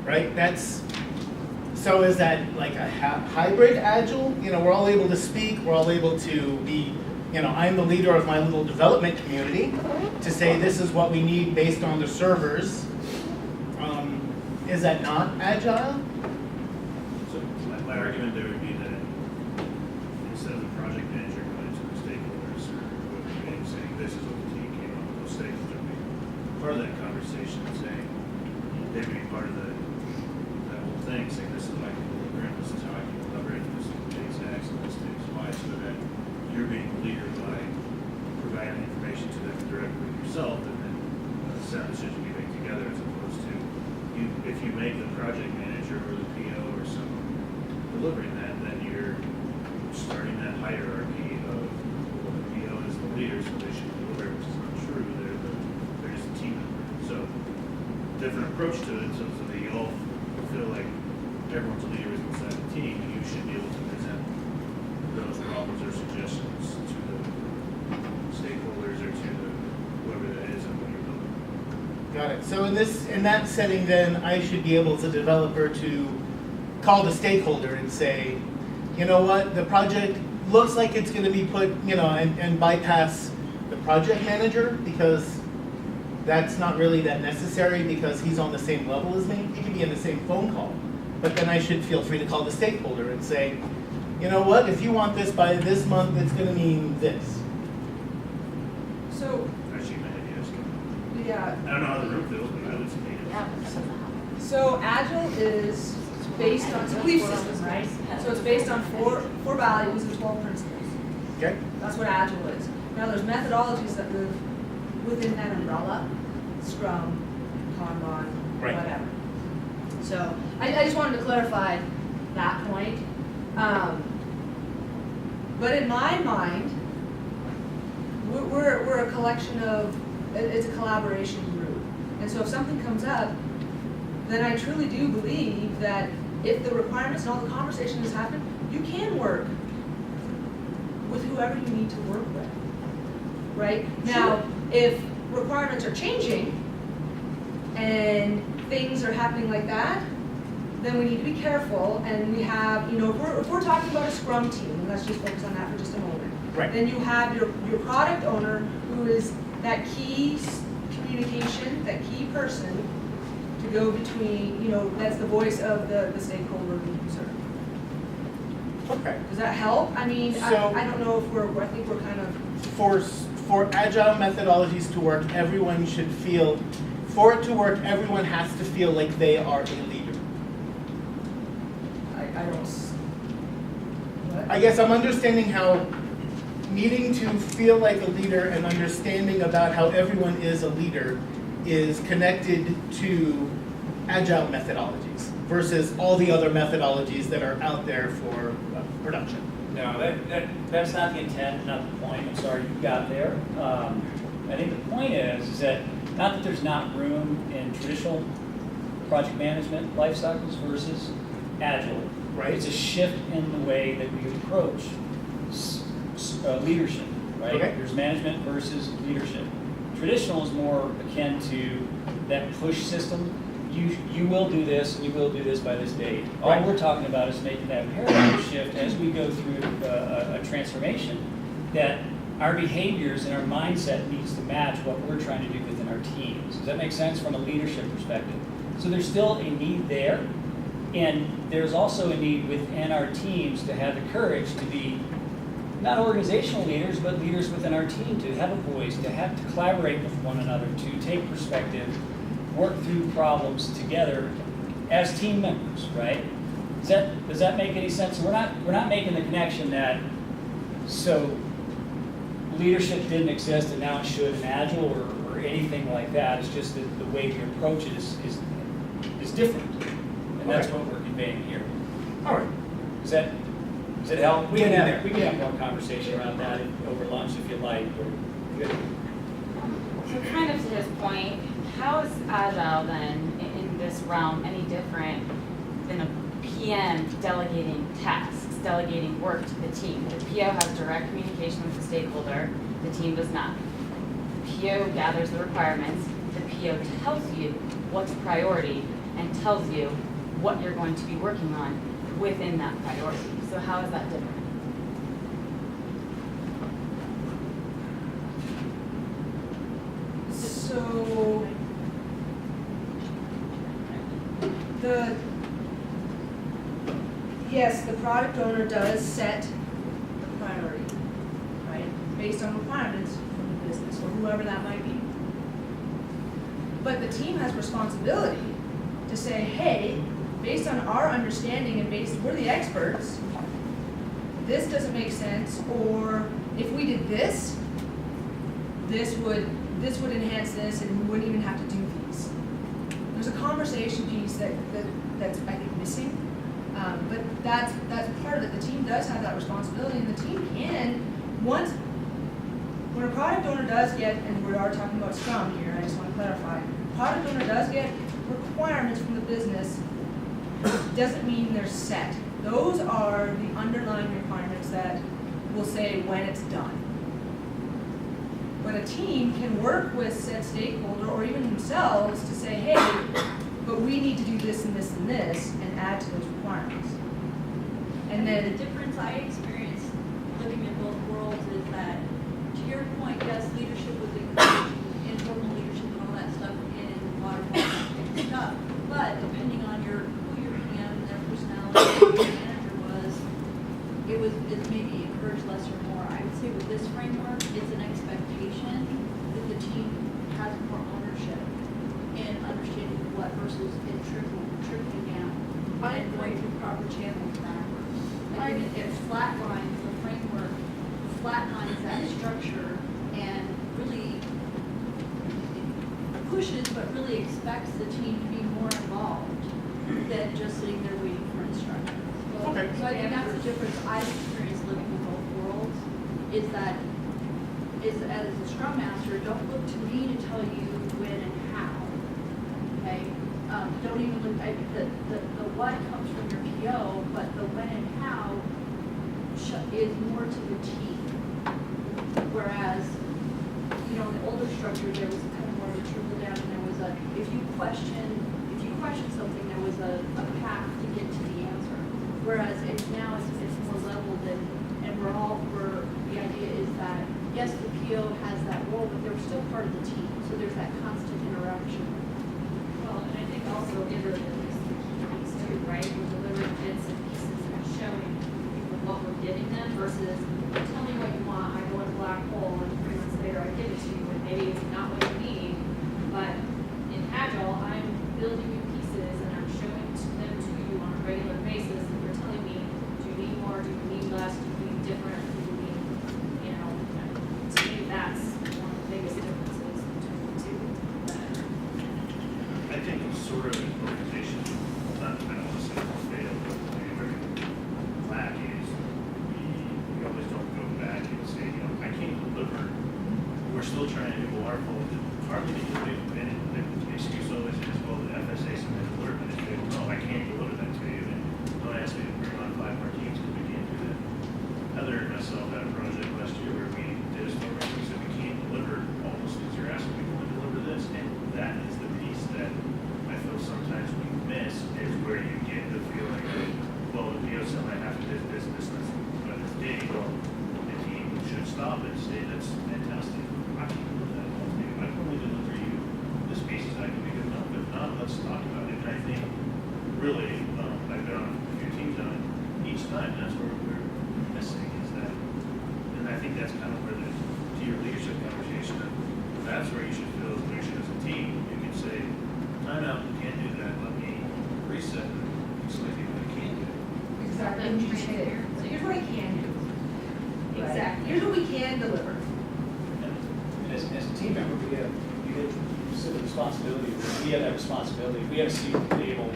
right? So is that like a hybrid agile? You know, we're all able to speak, we're all able to be, you know, I'm the leader of my little development community to say this is what we need based on the servers. Is that not agile? So my argument there would be that instead of the project manager going to the stakeholders or whoever and saying this is what the team came up with, those stakeholders would be part of that conversation and saying they would be part of that whole thing, saying this is how I can deliver it, this is how I can deliver it, this takes X and this takes Y, so that you're being the leader by providing information to them directly yourself, and then a sound decision be made together as opposed to if you make the project manager or the PO or someone delivering that, then you're starting that hierarchy of, well, the PO is the leader, so they should deliver, which is not true. They're just a team member. So different approach to it, so that you all feel like everyone's a leader inside the team, and you should be able to present those problems or suggestions to the stakeholders or to whoever that is and what you're building. Got it. So in that setting, then I should be able as a developer to call the stakeholder and say, you know what, the project looks like it's going to be put, you know, and bypass the project manager because that's not really that necessary because he's on the same level as me. He can be in the same phone call, but then I should feel free to call the stakeholder and say, you know what, if you want this by this month, it's going to mean this. So, Actually, my ideas. yeah, I don't know how the room feels, but I would say so Agile is based on, it's a belief system, right? So it's based on four values and 12 principles. Okay? That's what Agile is. Now there's methodologies that live within that umbrella, Scrum, Kanban, Right. whatever. So I just wanted to clarify that point. But in my mind, we're a collection of, it's a collaboration group. And so if something comes up, then I truly do believe that if the requirements and all the conversation has happened, you can work with whoever you need to work with, right? Now, if requirements are changing and things are happening like that, then we need to be careful, and we have, you know, if we're talking about a Scrum team, and let's just focus on that for just a moment. Right. Then you have your product owner who is that key communication, that key person to go between, you know, that's the voice of the stakeholder, the user. Okay. Does that help? I mean, So- I don't know if I think we're kind of, For agile methodologies to work, everyone should feel, for it to work, everyone has to feel like they are a leader. I don't, what? I guess I'm understanding how needing to feel like a leader and understanding about how everyone is a leader is connected to agile methodologies versus all the other methodologies that are out there for production. No, that's not the intent, not the point. I'm sorry you got there. I think the point is that not that there's not room in traditional project management life cycles versus agile. Right. It's a shift in the way that we approach leadership, right? Okay. There's management versus leadership. Traditional is more akin to that push system. You will do this, and you will do this by this date. All Right. we're talking about is making that paradigm shift as we go through a transformation, that our behaviors and our mindset needs to match what we're trying to do within our teams. Does that make sense from a leadership perspective? So there's still a need there, and there's also a need within our teams to have the courage to be not organizational leaders, but leaders within our team, to have a voice, to collaborate with one another, to take perspective, work through problems together as team members, right? Does that make any sense? We're not making the connection that so leadership didn't exist and now it should in Agile or anything like that. It's just that the way we approach it is different, and that's Okay. what we're conveying here. All right. Does that help? We can Getting there. have more conversation around that over lunch if you'd like. Good. So kind of to his point, how is Agile then in this realm any different than a PM delegating tasks, delegating work to the team? The PO has direct communication with the stakeholder, the team does not. The PO gathers the requirements, the PO tells you what's a priority, and tells you what you're going to be working on within that priority. So how is that different? So, yes, the product owner does set the priority, right? Based on requirements from the business or whoever that might be. But the team has responsibility to say, hey, based on our understanding and we're the experts, this doesn't make sense, or if we did this, this would enhance this, and we wouldn't even have to do these. There's a conversation piece that's I think missing, but that's part of it. The team does have that responsibility, and the team can when a product owner does get, and we are talking about Scrum here, I just want to clarify, product owner does get requirements from the business, doesn't mean they're set. Those are the underlying requirements that will say when it's done. But a team can work with said stakeholder or even themselves to say, hey, but we need to do this and this and this, and add to those requirements. And then the difference I experienced living in both worlds is that, to your point, yes, leadership was encouraging, informal leadership and all that stuff in waterfall and stuff. But depending on who your PM and their personality and your manager was, it maybe encouraged less or more. I would say with this framework, it's an expectation that the team has more ownership in understanding what versus it trickling down and going through proper channels backwards. I think it flatlines the framework, flatlines that structure, and really pushes but really expects the team to be more involved than just sitting there waiting for instructions. Okay. So I think that's the difference I've experienced living in both worlds, is that as a Scrum Master, don't look to me to tell you when and how, okay? Don't even look, the what comes from your PO, but the when and how is more to the team. Whereas, in the older structure, there was kind of more of a trickle down, and there was if you question something, there was a path to get to the answer. Whereas now it's more leveled, and the idea is that, yes, the PO has that role, but they're still part of the team, so there's that constant interaction. Well, and I think also iterative is the key piece too, right? We're delivering bits and pieces and showing people what we're giving them versus tell me what you want, I go in a black hole and 3 months later I give it to you and maybe it's not what you need. But in Agile, I'm building you pieces and I'm showing them to you on a regular basis and you're telling me, do you need more, do you need less, do you need different, do you need, to me that's one of the biggest differences between the two. I think it's sort of an organization, I don't want to say fail, but the American flag is we always don't go back and say, I can't deliver. We're still trying to do waterfall. Hardly the excuse always is, well, the FSA submitted a alert, and they say, well, no, I can't deliver that to you. And don't ask me to bring on 5 more teams because we can't do that. Heather and myself had a project last year where we did a story and we said we can't deliver all those things you're asking. We can only deliver this. And that is the piece that I feel sometimes we miss, is where you get the feeling of, well, the PO said I have to do this, but this day, well, the team should stop and say, that's fantastic. I can deliver that all day. I can only deliver you this piece that I can be good enough. If not, let's talk about it. And I think really, I've been on a few teams on it each time. That's where we're missing is that, and I think that's kind of where to your leadership conversation, that's where you should feel as leadership as a team. You can say, time out, you can't do that. Let me reset and explain to you what I can do. exactly, and you just hit it. So here's what I can do. Right? Exactly. Here's what we can deliver. And as a team member, you get civic responsibility. We have that responsibility. We have a seat at the table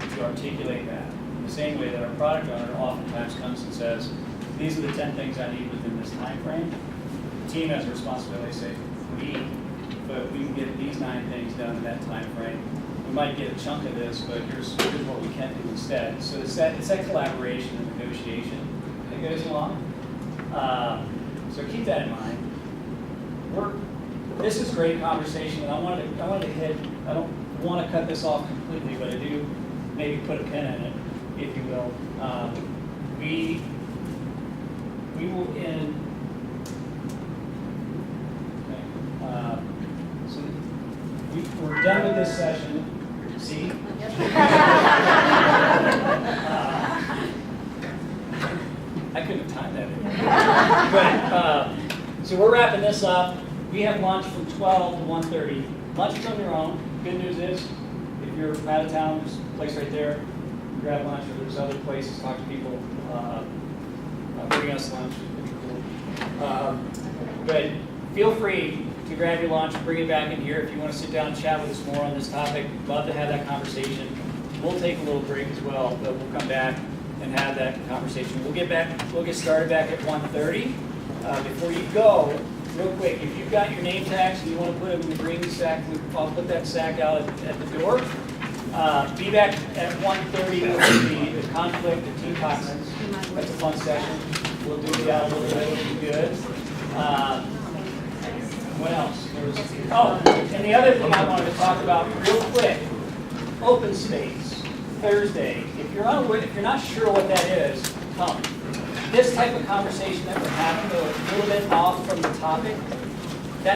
to articulate that. In the same way that our product owner oftentimes comes and says, these are the 10 things I need within this time frame. The team has a responsibility to say, but we can get these 9 things done in that time frame. We might get a chunk of this, but here's what we can do instead. So it's that collaboration and negotiation that goes along. So keep that in mind. This is great conversation, and I wanted to hit. I don't want to cut this off completely. completely, but I do maybe put a pin in it, if you will. We will end. Okay, so we're done with this session. See? I couldn't have timed that. But, so we're wrapping this up. We have lunch from 12 to 1:30. Lunch is on your own. Good news is, if you're out of town, there's a place right there. Grab lunch, or there's other places, talk to people. Bring us lunch. It'd be cool. But feel free to grab your lunch, bring it back in here. If you want to sit down and chat with us more on this topic, love to have that conversation. We'll take a little break as well, but we'll come back and have that conversation. We'll get started back at 1:30. Before you go, real quick, if you've got your name tags and you want to put them in the green sack, I'll put that sack out at the door. Be back at 1:30 with the conflict of teen toxins. That's a fun session. We'll do that a little bit, it'll be good. What else? And the other thing I wanted to talk about real quick, open space, Thursday. If you're not sure what that is, come. This type of conversation that we're having, though it's a little bit off from the topic,